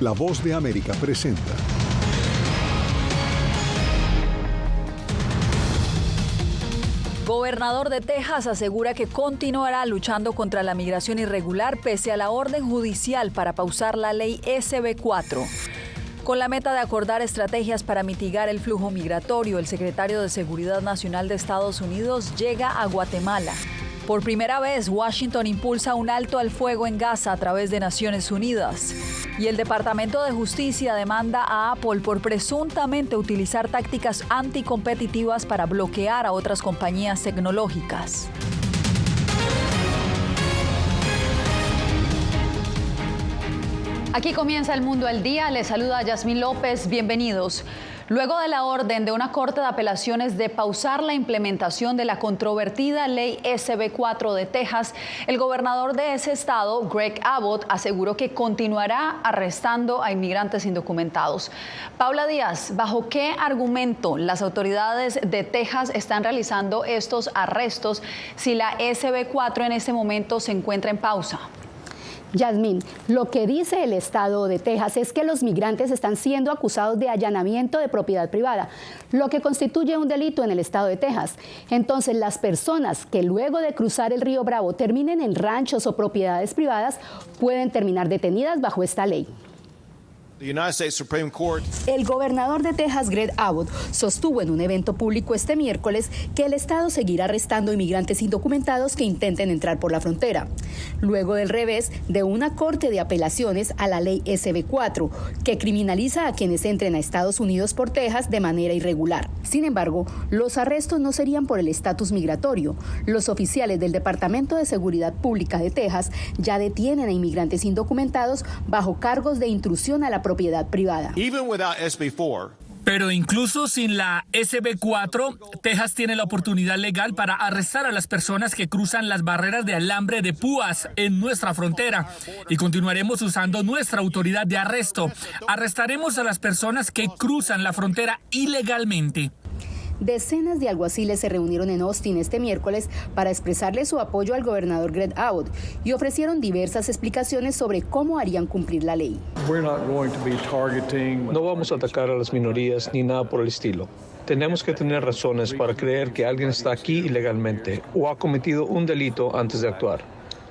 La Voz de América presenta. Gobernador de Texas asegura que continuará luchando contra la migración irregular pese a la orden judicial para pausar la ley SB 4. Con la meta de acordar estrategias para mitigar el flujo migratorio, el secretario de Seguridad Nacional de Estados Unidos llega a Guatemala. Por primera vez, Washington impulsa un alto al fuego en Gaza a través de Naciones Unidas. Y el Departamento de Justicia demanda a Apple por presuntamente utilizar tácticas anticompetitivas para bloquear a otras compañías tecnológicas. Aquí comienza El Mundo al Día. Les saluda Yasmín López. Bienvenidos. Luego de la orden de una corte de apelaciones de pausar la implementación de la controvertida ley SB 4 de Texas, el gobernador de ese estado, Greg Abbott, aseguró que continuará arrestando a inmigrantes indocumentados. Paula Díaz, ¿bajo qué argumento las autoridades de Texas están realizando estos arrestos si la SB 4 en este momento se encuentra en pausa? Yasmín, lo que dice el estado de Texas es que los migrantes están siendo acusados de allanamiento de propiedad privada, lo que constituye un delito en el estado de Texas. Entonces, las personas que luego de cruzar el río Bravo terminen en ranchos o propiedades privadas pueden terminar detenidas bajo esta ley. El gobernador de Texas, Greg Abbott, sostuvo en un evento público este miércoles que el estado seguirá arrestando inmigrantes indocumentados que intenten entrar por la frontera, luego del revés de una corte de apelaciones a la ley SB 4, que criminaliza a quienes entren a Estados Unidos por Texas de manera irregular. Sin embargo, los arrestos no serían por el estatus migratorio. Los oficiales del Departamento de Seguridad Pública de Texas ya detienen a inmigrantes indocumentados bajo cargos de intrusión a la propiedad privada. Pero incluso sin la SB 4, Texas tiene la oportunidad legal para arrestar a las personas que cruzan las barreras de alambre de púas en nuestra frontera. Y continuaremos usando nuestra autoridad de arresto. Arrestaremos a las personas que cruzan la frontera ilegalmente. Decenas de alguaciles se reunieron en Austin este miércoles para expresarle su apoyo al gobernador Greg Abbott y ofrecieron diversas explicaciones sobre cómo harían cumplir la ley. No vamos a atacar a las minorías ni nada por el estilo. Tenemos que tener razones para creer que alguien está aquí ilegalmente o ha cometido un delito antes de actuar.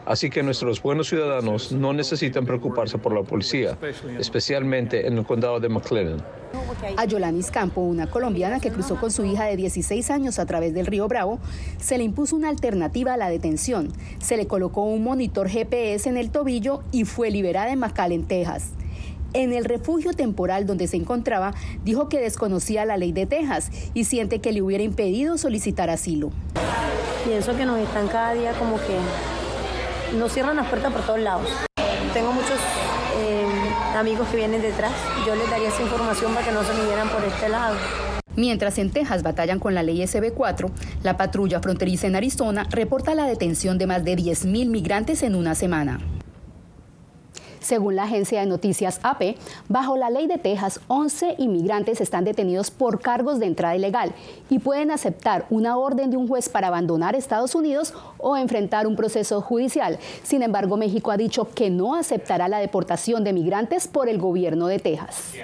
Así que nuestros buenos ciudadanos no necesitan preocuparse por la policía, especialmente en el condado de McLennan. A Yolanis Campo, una colombiana que cruzó con su hija de 16 años a través del río Bravo, se le impuso una alternativa a la detención. Se le colocó un monitor GPS en el tobillo y fue liberada en McAllen, Texas. En el refugio temporal donde se encontraba, dijo que desconocía la ley de Texas y siente que le hubiera impedido solicitar asilo. Pienso que nos están cada día como que nos cierran las puertas por todos lados. Tengo muchos amigos que vienen detrás. Yo les daría esa información para que no se vinieran por este lado. Mientras en Texas batallan con la ley SB 4, la patrulla fronteriza en Arizona reporta la detención de más de 10,000 migrantes en una semana. Según la agencia de noticias AP, bajo la ley de Texas, 11 inmigrantes están detenidos por cargos de entrada ilegal y pueden aceptar una orden de un juez para abandonar Estados Unidos o enfrentar un proceso judicial. Sin embargo, México ha dicho que no aceptará la deportación de migrantes por el gobierno de Texas.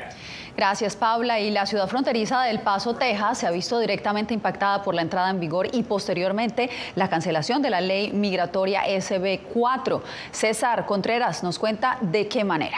Gracias, Paula. Y la ciudad fronteriza de El Paso, Texas, se ha visto directamente impactada por la entrada en vigor y posteriormente la cancelación de la ley migratoria SB 4. César Contreras nos cuenta de qué manera.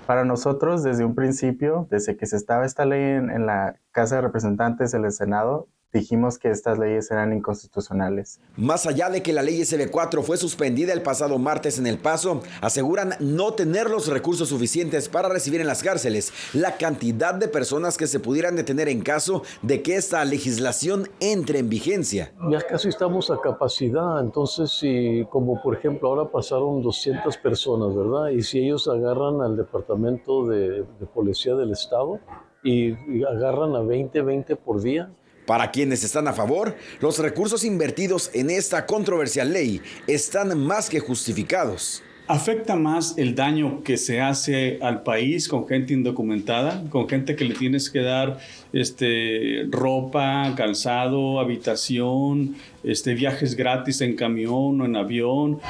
Para nosotros, desde un principio, desde que se estaba esta ley en la Casa de Representantes del Senado, dijimos que estas leyes eran inconstitucionales. Más allá de que la ley SB 4 fue suspendida el pasado martes en El Paso, aseguran no tener los recursos suficientes para recibir en las cárceles la cantidad de personas que se pudieran detener en caso de que esta legislación entre en vigencia. Ya casi estamos a capacidad, entonces si como por ejemplo ahora pasaron 200 personas, ¿verdad? Y si ellos agarran al Departamento de Policía del Estado y agarran a 20 por día. Para quienes están a favor, los recursos invertidos en esta controversial ley están más que justificados. Afecta más el daño que se hace al país con gente indocumentada, con gente que le tienes que dar ropa, calzado, habitación, viajes gratis en camión o en avión.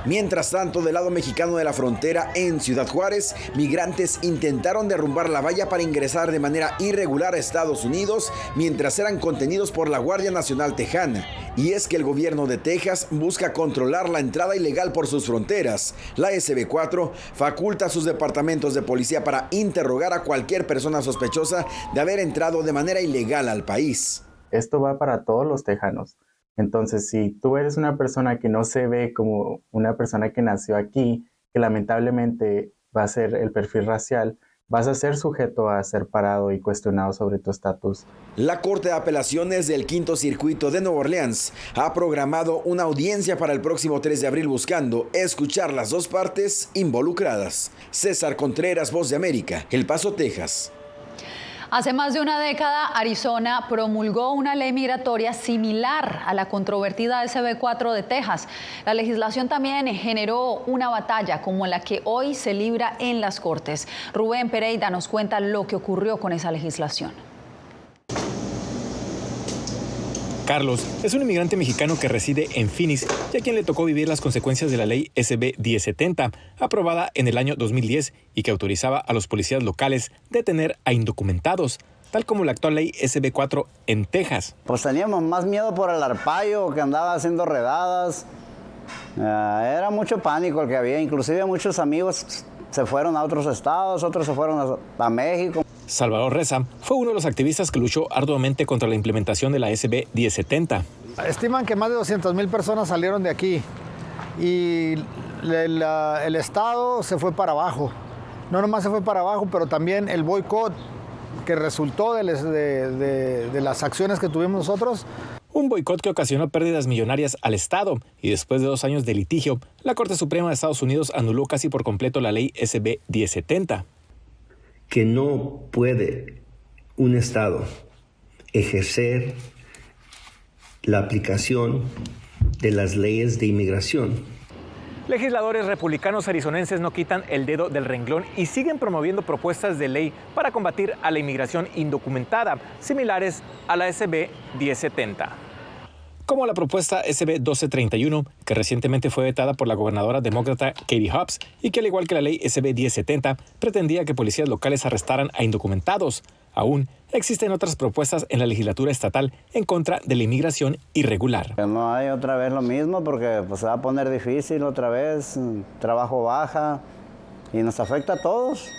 Mientras tanto, del lado mexicano de la frontera, en Ciudad Juárez, migrantes intentaron derrumbar la valla para ingresar de manera irregular a Estados Unidos mientras eran contenidos por la Guardia Nacional Tejana. Y es que el gobierno de Texas busca controlar la entrada ilegal por sus fronteras. La SB4 faculta a sus departamentos de policía para interrogar a cualquier persona sospechosa de haber entrado de manera ilegal al país. Esto va para todos los tejanos. Entonces, si tú eres una persona que no se ve como una persona que nació aquí, que lamentablemente va a ser el perfil racial, vas a ser sujeto a ser parado y cuestionado sobre tu estatus. La Corte de Apelaciones del Quinto Circuito de Nueva Orleans ha programado una audiencia para el próximo 3 de abril buscando escuchar las dos partes involucradas. César Contreras, Voz de América, El Paso, Texas. Hace más de una década, Arizona promulgó una ley migratoria similar a la controvertida SB4 de Texas. La legislación también generó una batalla como la que hoy se libra en las Cortes. Rubén Pereira nos cuenta lo que ocurrió con esa legislación. Carlos es un inmigrante mexicano que reside en Phoenix y a quien le tocó vivir las consecuencias de la ley SB 1070, aprobada en el año 2010 y que autorizaba a los policías locales detener a indocumentados, tal como la actual ley SB 4 en Texas. Pues teníamos más miedo por el arpaio que andaba haciendo redadas. Era mucho pánico el que había, inclusive muchos amigos se fueron a otros estados, otros se fueron a México. Salvador Reza fue uno de los activistas que luchó arduamente contra la implementación de la SB 1070. Estiman que más de 200,000 personas salieron de aquí y el Estado se fue para abajo. No nomás se fue para abajo, pero también el boicot que resultó de las acciones que tuvimos nosotros. Un boicot que ocasionó pérdidas millonarias al Estado y después de 2 años de litigio, la Corte Suprema de Estados Unidos anuló casi por completo la ley SB 1070. Que no puede un Estado ejercer la aplicación de las leyes de inmigración. Legisladores republicanos arizonenses no quitan el dedo del renglón y siguen promoviendo propuestas de ley para combatir a la inmigración indocumentada, similares a la SB 1070. Como la propuesta SB 1231, que recientemente fue vetada por la gobernadora demócrata Katie Hobbs y que, al igual que la ley SB 1070, pretendía que policías locales arrestaran a indocumentados. Aún existen otras propuestas en la legislatura estatal en contra de la inmigración irregular. No hay otra vez lo mismo porque pues, se va a poner difícil otra vez, trabajo baja y nos afecta a todos.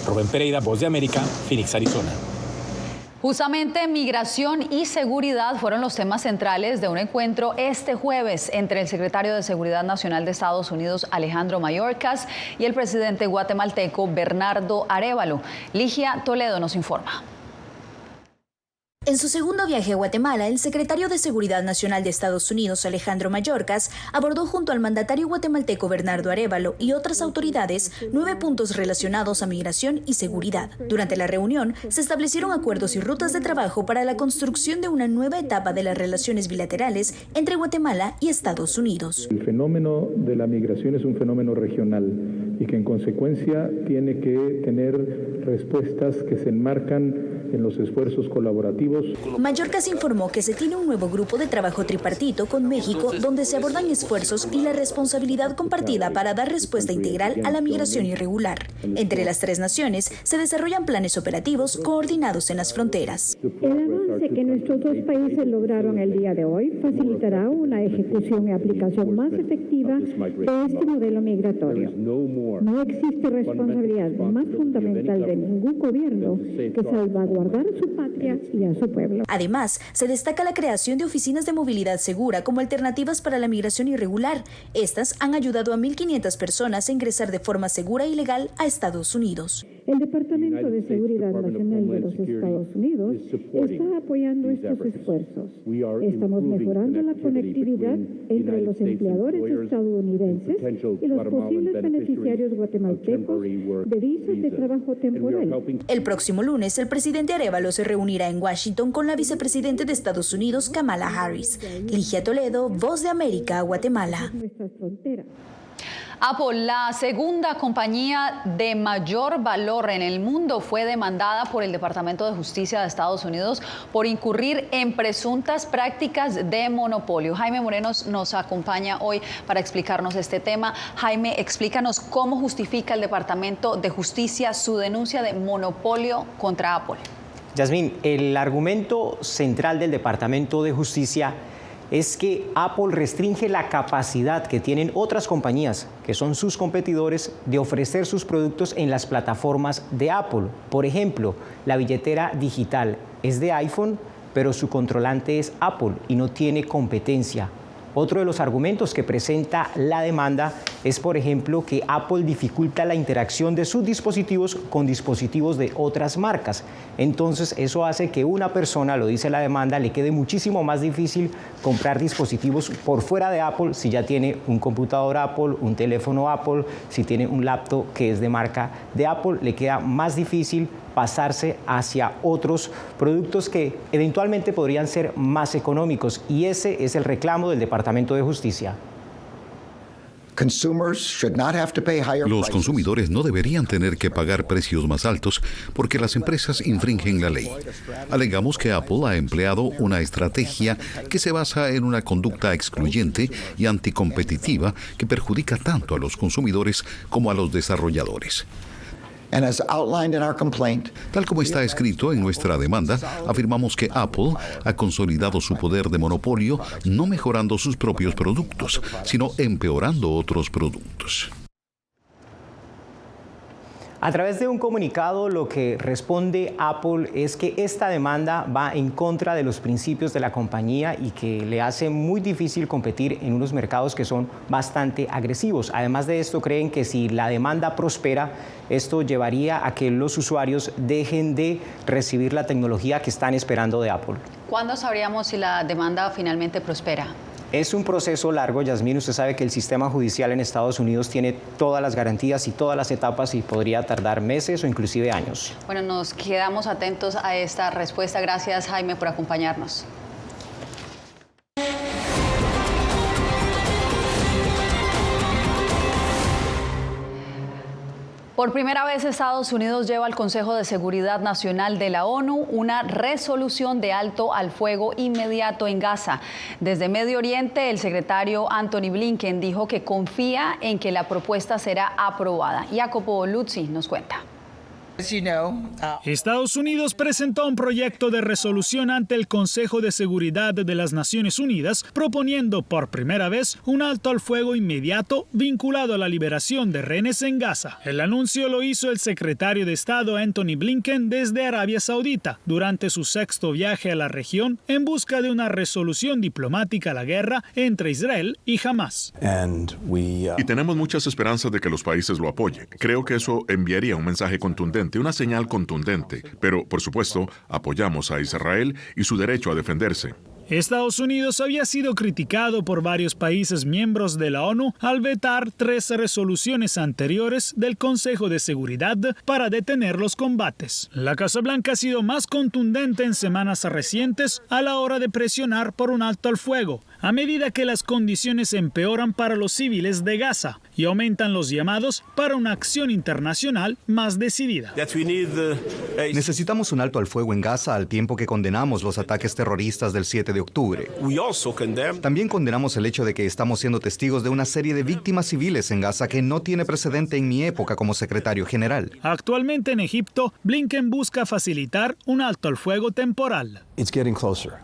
Rubén Pereira, Voz de América, Phoenix, Arizona. Justamente migración y seguridad fueron los temas centrales de un encuentro este jueves entre el secretario de Seguridad Nacional de Estados Unidos, Alejandro Mayorkas, y el presidente guatemalteco, Bernardo Arévalo. Ligia Toledo nos informa. En su segundo viaje a Guatemala, el secretario de Seguridad Nacional de Estados Unidos, Alejandro Mayorkas, abordó junto al mandatario guatemalteco Bernardo Arévalo y otras autoridades 9 puntos relacionados a migración y seguridad. Durante la reunión, se establecieron acuerdos y rutas de trabajo para la construcción de una nueva etapa de las relaciones bilaterales entre Guatemala y Estados Unidos. El fenómeno de la migración es un fenómeno regional y que en consecuencia tiene que tener respuestas que se enmarcan en los esfuerzos colaborativos. Mayorkas informó que se tiene un nuevo grupo de trabajo tripartito con México donde se abordan esfuerzos y la responsabilidad compartida para dar respuesta integral a la migración irregular. Entre las 3 naciones se desarrollan planes operativos coordinados en las fronteras. El avance que nuestros 2 países lograron el día de hoy facilitará una ejecución y aplicación más efectiva de este modelo migratorio. No existe responsabilidad más fundamental de ningún gobierno que salvaguardar a su patria y a su pueblo. Además, se destaca la creación de oficinas de movilidad segura como alternativas para la migración irregular. Estas han ayudado a 1,500 personas a ingresar de forma segura y legal a Estados Unidos. El Departamento de Seguridad Nacional de los Estados Unidos está apoyando estos esfuerzos. Estamos mejorando la conectividad entre los empleadores estadounidenses y los posibles beneficiarios guatemaltecos de visas de trabajo temporal. El próximo lunes, el presidente Arévalo se reunirá en Washington con la vicepresidenta de Estados Unidos, Kamala Harris. Ligia Toledo, Voz de América, Guatemala. Apple, la segunda compañía de mayor valor en el mundo, fue demandada por el Departamento de Justicia de Estados Unidos por incurrir en presuntas prácticas de monopolio. Jaime Moreno nos acompaña hoy para explicarnos este tema. Jaime, explícanos cómo justifica el Departamento de Justicia su denuncia de monopolio contra Apple. Yasmín, el argumento central del Departamento de Justicia es que Apple restringe la capacidad que tienen otras compañías, que son sus competidores, de ofrecer sus productos en las plataformas de Apple. Por ejemplo, la billetera digital es de iPhone, pero su controlante es Apple y no tiene competencia. Otro de los argumentos que presenta la demanda es, por ejemplo, que Apple dificulta la interacción de sus dispositivos con dispositivos de otras marcas. Entonces, eso hace que una persona, lo dice la demanda, le quede muchísimo más difícil comprar dispositivos por fuera de Apple si ya tiene un computador Apple, un teléfono Apple, si tiene un laptop que es de marca de Apple, le queda más difícil pasarse hacia otros productos que eventualmente podrían ser más económicos, y ese es el reclamo del Departamento de Justicia. Los consumidores no deberían tener que pagar precios más altos porque las empresas infringen la ley. Alegamos que Apple ha empleado una estrategia que se basa en una conducta excluyente y anticompetitiva que perjudica tanto a los consumidores como a los desarrolladores. Tal como está escrito en nuestra demanda, afirmamos que Apple ha consolidado su poder de monopolio no mejorando sus propios productos, sino empeorando otros productos. A través de un comunicado, lo que responde Apple es que esta demanda va en contra de los principios de la compañía y que le hace muy difícil competir en unos mercados que son bastante agresivos. Además de esto, creen que si la demanda prospera, esto llevaría a que los usuarios dejen de recibir la tecnología que están esperando de Apple. ¿Cuándo sabríamos si la demanda finalmente prospera? Es un proceso largo, Yasmín. Usted sabe que el sistema judicial en Estados Unidos tiene todas las garantías y todas las etapas y podría tardar meses o inclusive años. Bueno, nos quedamos atentos a esta respuesta. Gracias, Jaime, por acompañarnos. Por primera vez, Estados Unidos lleva al Consejo de Seguridad Nacional de la ONU una resolución de alto al fuego inmediato en Gaza. Desde Medio Oriente, el secretario Antony Blinken dijo que confía en que la propuesta será aprobada. Jacopo Luzzi nos cuenta. Estados Unidos presentó un proyecto de resolución ante el Consejo de Seguridad de las Naciones Unidas proponiendo por primera vez un alto al fuego inmediato vinculado a la liberación de rehenes en Gaza. El anuncio lo hizo el secretario de Estado Antony Blinken desde Arabia Saudita durante su sexto viaje a la región en busca de una resolución diplomática a la guerra entre Israel y Hamás. Y tenemos muchas esperanzas de que los países lo apoyen. Creo que eso enviaría un mensaje contundente, una señal contundente, pero por supuesto apoyamos a Israel y su derecho a defenderse. Estados Unidos había sido criticado por varios países miembros de la ONU al vetar 3 resoluciones anteriores del Consejo de Seguridad para detener los combates. La Casa Blanca ha sido más contundente en semanas recientes a la hora de presionar por un alto al fuego, a medida que las condiciones empeoran para los civiles de Gaza y aumentan los llamados para una acción internacional más decidida. Necesitamos un alto al fuego en Gaza al tiempo que condenamos los ataques terroristas del 7 de octubre. También condenamos el hecho de que estamos siendo testigos de una serie de víctimas civiles en Gaza que no tiene precedente en mi época como secretario general. Actualmente en Egipto, Blinken busca facilitar un alto al fuego temporal.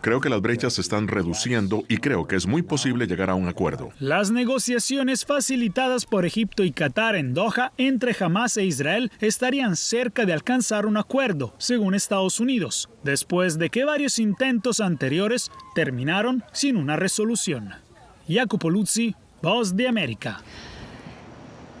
Creo que las brechas se están reduciendo y creo que es muy posible llegar a un acuerdo. Las negociaciones facilitadas por Egipto y Qatar en Doha entre Hamás e Israel estarían cerca de alcanzar un acuerdo, según Estados Unidos, después de que varios intentos anteriores terminaron sin una resolución. Jacopo Luzzi, Voz de América.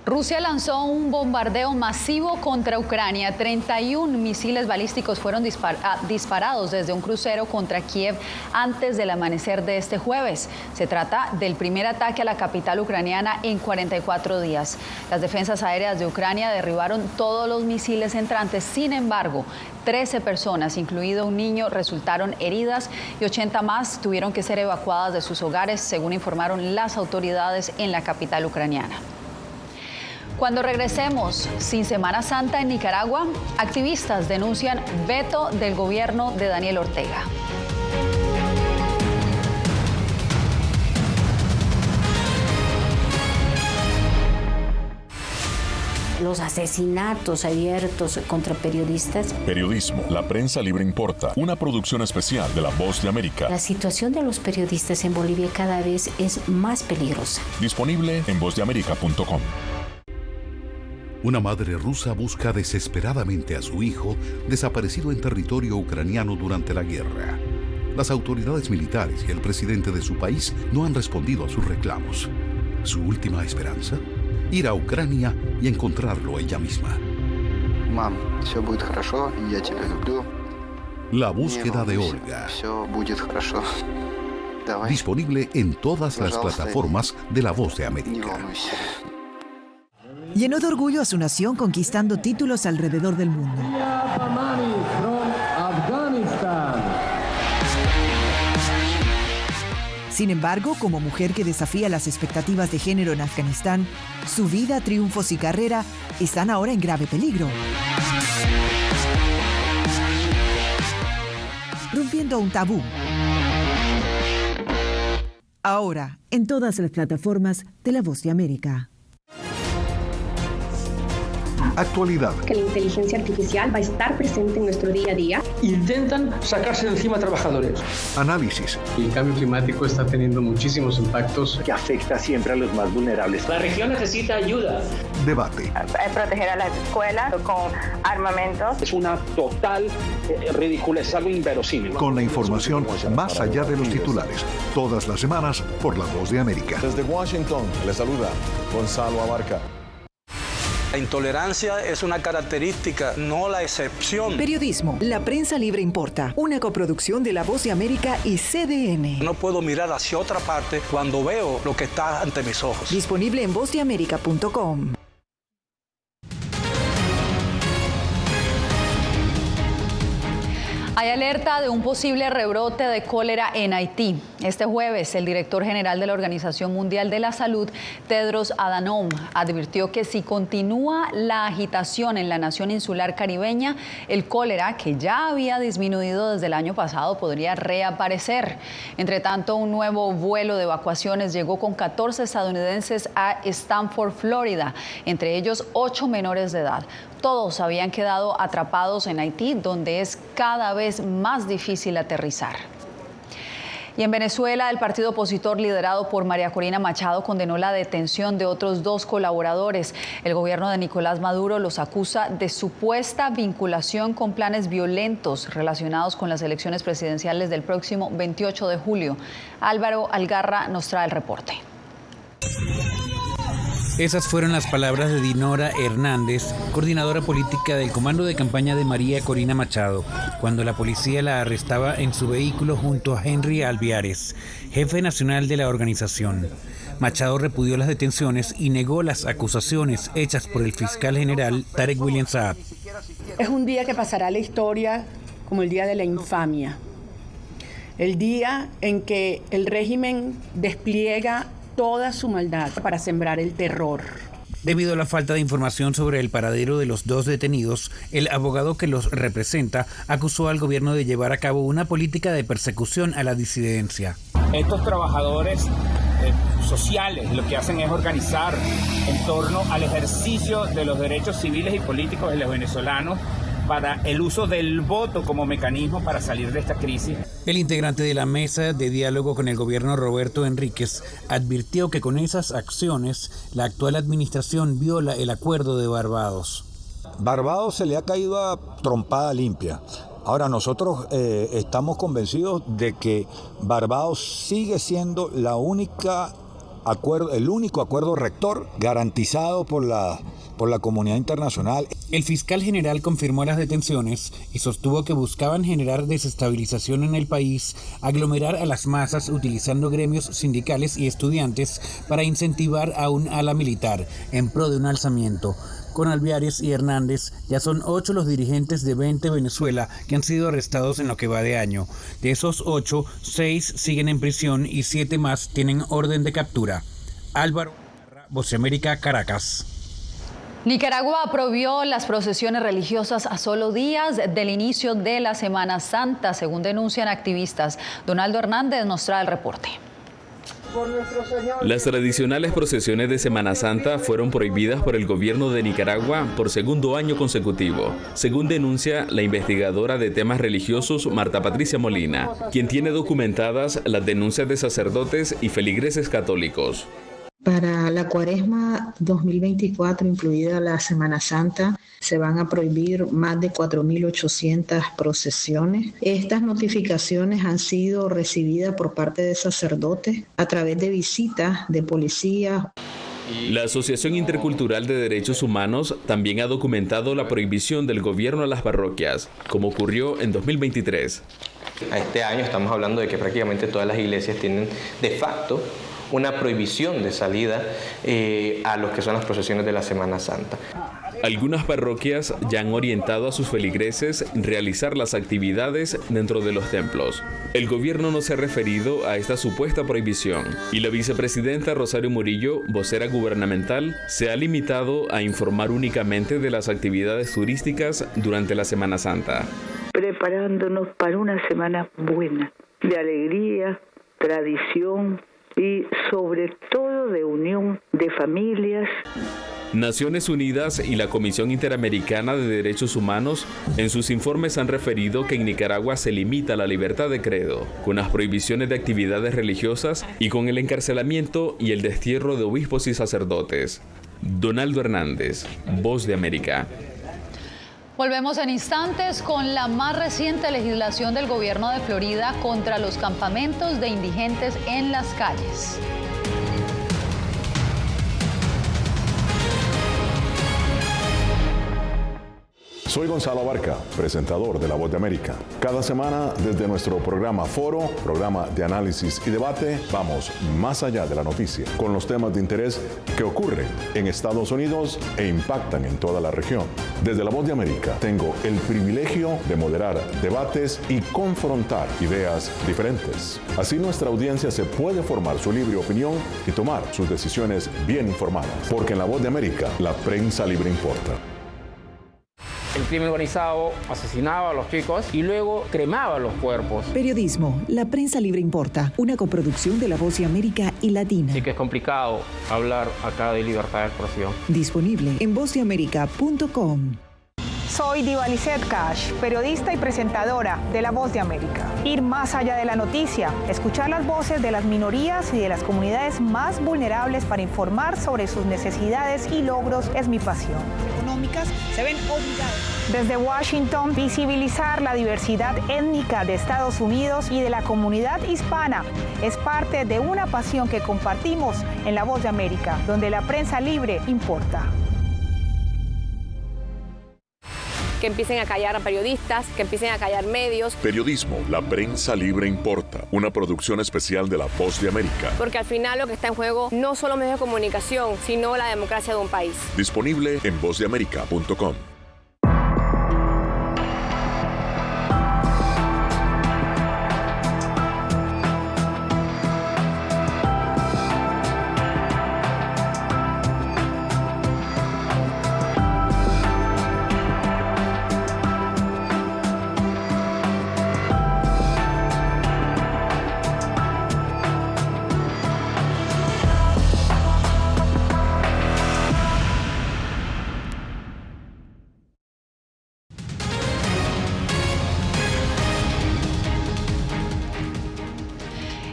Rusia lanzó un bombardeo masivo contra Ucrania. 31 misiles balísticos fueron disparados desde un crucero contra Kiev antes del amanecer de este jueves. Se trata del primer ataque a la capital ucraniana en 44 días. Las defensas aéreas de Ucrania derribaron todos los misiles entrantes. Sin embargo, 13 personas, incluido un niño, resultaron heridas y 80 más tuvieron que ser evacuadas de sus hogares, según informaron las autoridades en la capital ucraniana. Cuando regresemos, sin Semana Santa en Nicaragua, activistas denuncian veto del gobierno de Daniel Ortega. Los asesinatos abiertos contra periodistas. Periodismo, la prensa libre importa. Una producción especial de La Voz de América. La situación de los periodistas en Bolivia cada vez es más peligrosa. Disponible en vozdeamerica.com. Una madre rusa busca desesperadamente a su hijo desaparecido en territorio ucraniano durante la guerra. Las autoridades militares y el presidente de su país no han respondido a sus reclamos. ¿Su última esperanza? Ir a Ucrania y encontrarlo ella misma. Mam, все будет хорошо, я тебя люблю. La búsqueda de Olga. Все будет хорошо. Disponible en todas las plataformas de La Voz de América. Llenó de orgullo a su nación conquistando títulos alrededor del mundo. Sin embargo, como mujer que desafía las expectativas de género en Afganistán, su vida, triunfos y carrera están ahora en grave peligro. Rompiendo un tabú. Ahora, en todas las plataformas de La Voz de América. Actualidad. Que la inteligencia artificial va a estar presente en nuestro día a día. Intentan sacarse de encima a trabajadores. Análisis. El cambio climático está teniendo muchísimos impactos que afecta siempre a los más vulnerables. La región necesita ayuda. Debate. Proteger a las escuelas con armamentos. Es una total ridiculez, es algo inverosímil. Con la información más allá de los titulares. Todas las semanas por La Voz de América. Desde Washington, le saluda Gonzalo Abarca. La intolerancia es una característica, no la excepción. Periodismo, la prensa libre importa. Una coproducción de La Voz de América y CDN. No puedo mirar hacia otra parte cuando veo lo que está ante mis ojos. Disponible en vozdeamerica.com. Hay alerta de un posible rebrote de cólera en Haití. Este jueves, el director general de la Organización Mundial de la Salud, Tedros Adhanom, advirtió que si continúa la agitación en la nación insular caribeña, el cólera, que ya había disminuido desde el año pasado, podría reaparecer. Entre tanto, un nuevo vuelo de evacuaciones llegó con 14 estadounidenses a Stanford, Florida, entre ellos 8 menores de edad. Todos habían quedado atrapados en Haití, donde es cada vez más difícil aterrizar. Y en Venezuela, el partido opositor liderado por María Corina Machado condenó la detención de otros 2 colaboradores. El gobierno de Nicolás Maduro los acusa de supuesta vinculación con planes violentos relacionados con las elecciones presidenciales del próximo 28 de julio. Álvaro Algarra nos trae el reporte. Esas fueron las palabras de Dinora Hernández, coordinadora política del comando de campaña de María Corina Machado, cuando la policía la arrestaba en su vehículo junto a Henry Alviares, jefe nacional de la organización. Machado repudió las detenciones y negó las acusaciones hechas por el fiscal general Tarek William Saab. Es un día que pasará a la historia como el día de la infamia, el día en que el régimen despliega toda su maldad para sembrar el terror. Debido a la falta de información sobre el paradero de los 2 detenidos, el abogado que los representa acusó al gobierno de llevar a cabo una política de persecución a la disidencia. Estos trabajadores sociales lo que hacen es organizar en torno al ejercicio de los derechos civiles y políticos de los venezolanos para el uso del voto como mecanismo para salir de esta crisis. El integrante de la mesa de diálogo con el gobierno, Roberto Enríquez, advirtió que con esas acciones la actual administración viola el acuerdo de Barbados. Barbados se le ha caído a trompada limpia. Ahora nosotros estamos convencidos de que Barbados sigue siendo el único acuerdo rector garantizado por la comunidad internacional. El fiscal general confirmó las detenciones y sostuvo que buscaban generar desestabilización en el país, aglomerar a las masas utilizando gremios sindicales y estudiantes para incentivar a un ala militar en pro de un alzamiento. Con Alviares y Hernández ya son 8 los dirigentes de 20 Venezuela que han sido arrestados en lo que va de año. De esos 8, 6 siguen en prisión y 7 más tienen orden de captura. Álvaro, Voz de América, Caracas. Nicaragua prohibió las procesiones religiosas a solo días del inicio de la Semana Santa, según denuncian activistas. Donaldo Hernández nos trae el reporte. Las tradicionales procesiones de Semana Santa fueron prohibidas por el gobierno de Nicaragua por segundo año consecutivo, según denuncia la investigadora de temas religiosos Marta Patricia Molina, quien tiene documentadas las denuncias de sacerdotes y feligreses católicos. Para la Cuaresma 2024, incluida la Semana Santa, se van a prohibir más de 4.800 procesiones. Estas notificaciones han sido recibidas por parte de sacerdotes a través de visitas de policías. La Asociación Intercultural de Derechos Humanos también ha documentado la prohibición del gobierno a las parroquias, como ocurrió en 2023. A este año estamos hablando de que prácticamente todas las iglesias tienen de facto una prohibición de salida a los que son las procesiones de la Semana Santa. Algunas parroquias ya han orientado a sus feligreses realizar las actividades dentro de los templos. El gobierno no se ha referido a esta supuesta prohibición y la vicepresidenta Rosario Murillo, vocera gubernamental, se ha limitado a informar únicamente de las actividades turísticas durante la Semana Santa. Preparándonos para una semana buena, de alegría, tradición y sobre todo de unión de familias. Naciones Unidas y la Comisión Interamericana de Derechos Humanos en sus informes han referido que en Nicaragua se limita la libertad de credo, con las prohibiciones de actividades religiosas y con el encarcelamiento y el destierro de obispos y sacerdotes. Donaldo Hernández, Voz de América. Volvemos en instantes con la más reciente legislación del gobierno de Florida contra los campamentos de indigentes en las calles. Soy Gonzalo Abarca, presentador de La Voz de América. Cada semana, desde nuestro programa Foro, programa de análisis y debate, vamos más allá de la noticia, con los temas de interés que ocurren en Estados Unidos e impactan en toda la región. Desde La Voz de América, tengo el privilegio de moderar debates y confrontar ideas diferentes. Así nuestra audiencia se puede formar su libre opinión y tomar sus decisiones bien informadas. Porque en La Voz de América, la prensa libre importa. El crimen organizado asesinaba a los chicos y luego cremaba los cuerpos. Periodismo, la prensa libre importa, una coproducción de La Voz de América y Latina. Sí que es complicado hablar acá de libertad de expresión. Disponible en vozdeamerica.com. Soy Diva Lizette Cash, periodista y presentadora de La Voz de América. Ir más allá de la noticia, escuchar las voces de las minorías y de las comunidades más vulnerables para informar sobre sus necesidades y logros es mi pasión. Económicas se ven obligadas. Desde Washington, visibilizar la diversidad étnica de Estados Unidos y de la comunidad hispana es parte de una pasión que compartimos en La Voz de América, donde la prensa libre importa. Que empiecen a callar a periodistas, que empiecen a callar medios. Periodismo, la prensa libre importa. Una producción especial de La Voz de América. Porque al final lo que está en juego no solo medios de comunicación, sino la democracia de un país. Disponible en vozdeamerica.com.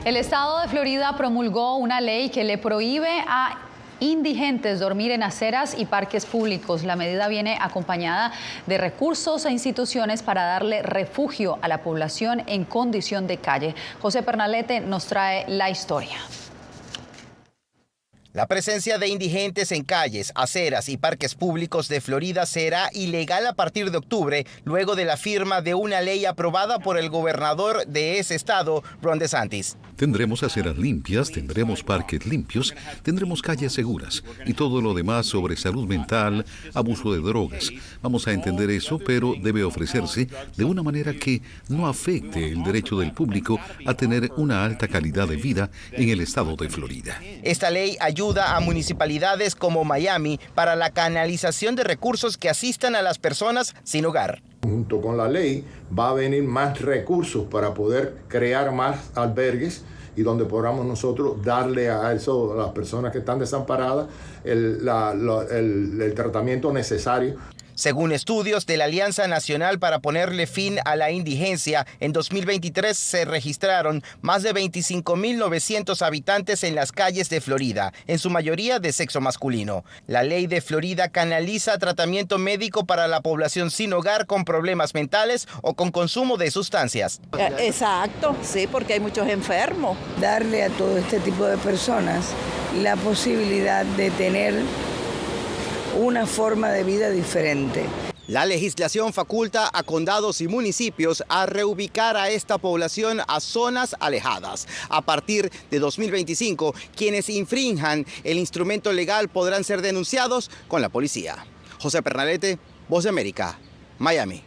El estado de Florida promulgó una ley que le prohíbe a indigentes dormir en aceras y parques públicos. La medida viene acompañada de recursos e instituciones para darle refugio a la población en condición de calle. José Pernalete nos trae la historia. La presencia de indigentes en calles, aceras y parques públicos de Florida será ilegal a partir de octubre, luego de la firma de una ley aprobada por el gobernador de ese estado, Ron DeSantis. Tendremos aceras limpias, tendremos parques limpios, tendremos calles seguras y todo lo demás sobre salud mental, abuso de drogas. Vamos a entender eso, pero debe ofrecerse de una manera que no afecte el derecho del público a tener una alta calidad de vida en el estado de Florida. Esta ley ayuda ayuda a municipalidades como Miami para la canalización de recursos que asistan a las personas sin hogar. Junto con la ley va a venir más recursos para poder crear más albergues y donde podamos nosotros darle a eso, a las personas que están desamparadas, el tratamiento necesario. Según estudios de la Alianza Nacional para ponerle fin a la indigencia, en 2023 se registraron más de 25.900 habitantes en las calles de Florida, en su mayoría de sexo masculino. La ley de Florida canaliza tratamiento médico para la población sin hogar con problemas mentales o con consumo de sustancias. Exacto, sí, porque hay muchos enfermos. Darle a todo este tipo de personas la posibilidad de tener una forma de vida diferente. La legislación faculta a condados y municipios a reubicar a esta población a zonas alejadas. A partir de 2025, quienes infrinjan el instrumento legal podrán ser denunciados con la policía. José Pernalete, Voz de América, Miami.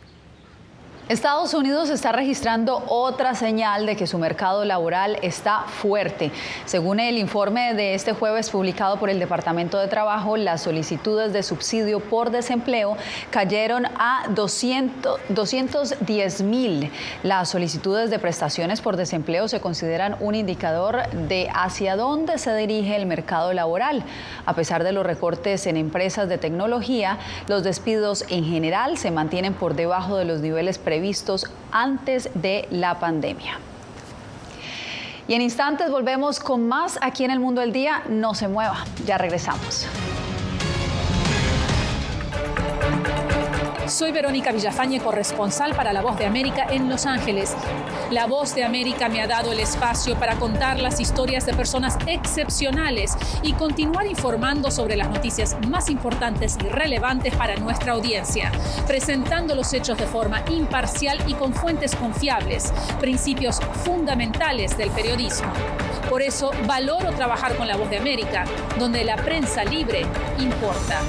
Estados Unidos está registrando otra señal de que su mercado laboral está fuerte. Según el informe de este jueves publicado por el Departamento de Trabajo, las solicitudes de subsidio por desempleo cayeron a 210,000. Las solicitudes de prestaciones por desempleo se consideran un indicador de hacia dónde se dirige el mercado laboral. A pesar de los recortes en empresas de tecnología, los despidos en general se mantienen por debajo de los niveles previstos antes de la pandemia. Y en instantes volvemos con más aquí en El Mundo del Día. No se mueva, ya regresamos. Soy Verónica Villafañe, corresponsal para La Voz de América en Los Ángeles. La Voz de América me ha dado el espacio para contar las historias de personas excepcionales y continuar informando sobre las noticias más importantes y relevantes para nuestra audiencia, presentando los hechos de forma imparcial y con fuentes confiables, principios fundamentales del periodismo. Por eso valoro trabajar con La Voz de América, donde la prensa libre importa.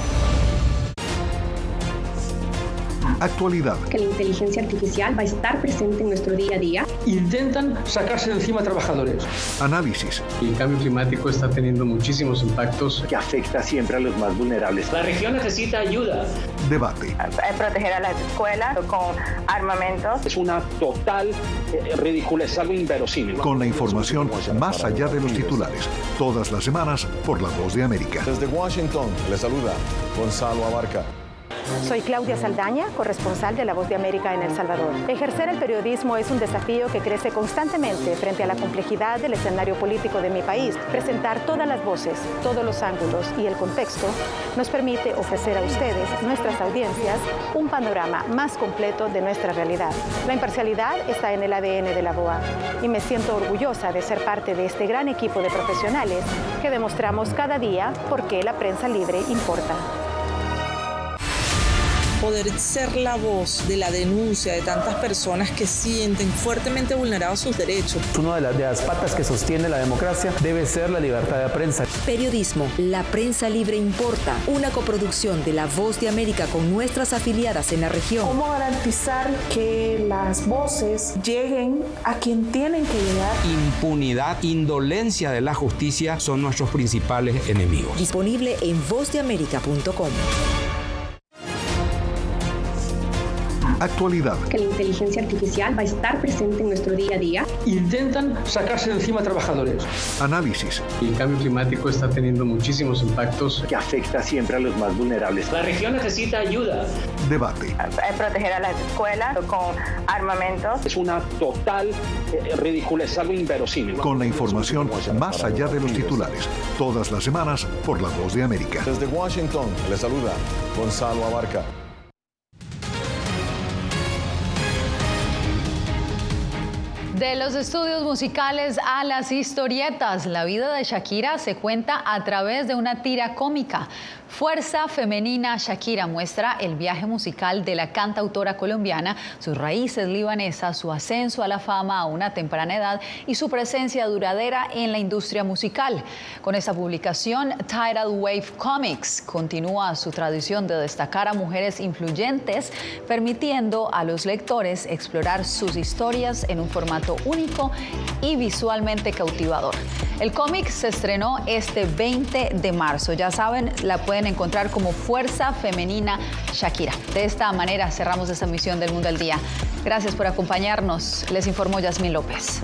Actualidad. Que la inteligencia artificial va a estar presente en nuestro día a día. Intentan sacarse de encima a trabajadores. Análisis. El cambio climático está teniendo muchísimos impactos que afecta siempre a los más vulnerables. La región necesita ayuda. Debate. Proteger a las escuelas con armamentos. Es una total ridícula, es algo inverosímil. Con la información más allá de los titulares. Todas las semanas por La Voz de América. Desde Washington, le saluda Gonzalo Abarca. Soy Claudia Saldaña, corresponsal de La Voz de América en El Salvador. Ejercer el periodismo es un desafío que crece constantemente frente a la complejidad del escenario político de mi país. Presentar todas las voces, todos los ángulos y el contexto nos permite ofrecer a ustedes, nuestras audiencias, un panorama más completo de nuestra realidad. La imparcialidad está en el ADN de la VOA y me siento orgullosa de ser parte de este gran equipo de profesionales que demostramos cada día por qué la prensa libre importa. Poder ser la voz de la denuncia de tantas personas que sienten fuertemente vulnerados sus derechos. Una de las patas que sostiene la democracia debe ser la libertad de prensa. Periodismo, la prensa libre importa. Una coproducción de La Voz de América con nuestras afiliadas en la región. ¿Cómo garantizar que las voces lleguen a quien tienen que llegar? Impunidad, indolencia de la justicia son nuestros principales enemigos. Disponible en vozdeamerica.com. Actualidad. Que la inteligencia artificial va a estar presente en nuestro día a día. Intentan sacarse de encima a trabajadores. Análisis. El cambio climático está teniendo muchísimos impactos que afecta siempre a los más vulnerables. La región necesita ayuda. Debate. Proteger a las escuelas con armamentos. Es una total ridícula, es algo inverosímil. Con la información más allá de los titulares. Todas las semanas por La Voz de América. Desde Washington, le saluda Gonzalo Abarca. De los estudios musicales a las historietas, la vida de Shakira se cuenta a través de una tira cómica. Fuerza Femenina Shakira muestra el viaje musical de la cantautora colombiana, sus raíces libanesas, su ascenso a la fama a una temprana edad y su presencia duradera en la industria musical. Con esta publicación, Tidal Wave Comics continúa su tradición de destacar a mujeres influyentes, permitiendo a los lectores explorar sus historias en un formato formato único y visualmente cautivador. El cómic se estrenó este 20 de marzo. Ya saben, la pueden encontrar como Fuerza Femenina Shakira. De esta manera cerramos esta emisión del Mundo al Día. Gracias por acompañarnos. Les informó Yasmín López.